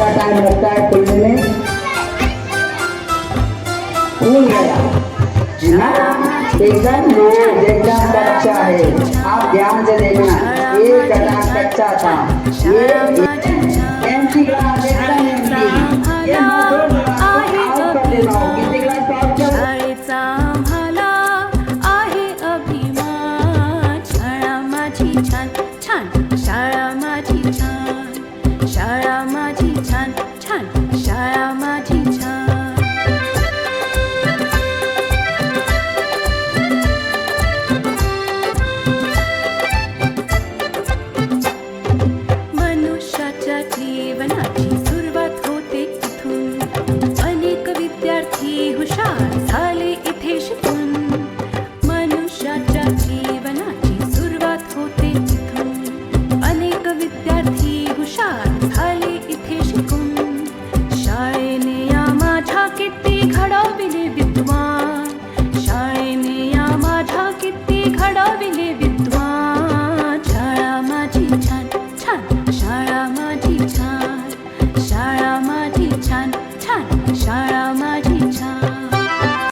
कितना टाइम लगता है खुलने में? खुल गया जी हाँ, एकदम रोज एकदम कच्चा है। आप ध्यान से देखना, ये गड्ढा कच्चा था, ये एम्प्टी ग्लास एकदम एम्प्टी। ये मोटर आउट कर देना हो, कितने ग्लास आउट कर? शाळेचा आम्हाला आहे अभिमान, शाळा माझी छान छान, शाळा माझी छान, शाळा माझी छान छान, शाळा माझी छान. मनुष्याच्या जीवनाची सुरुवात होते इथून, अनेक विद्यार्थी हुशार झाले इथे शिकून. मनुष्याच्या जीवनाची सुरुवात होते इथून, अनेक विद्यार्थी हुशार झाले इथे शिकून. शाळेने या माझ्या किती घडविले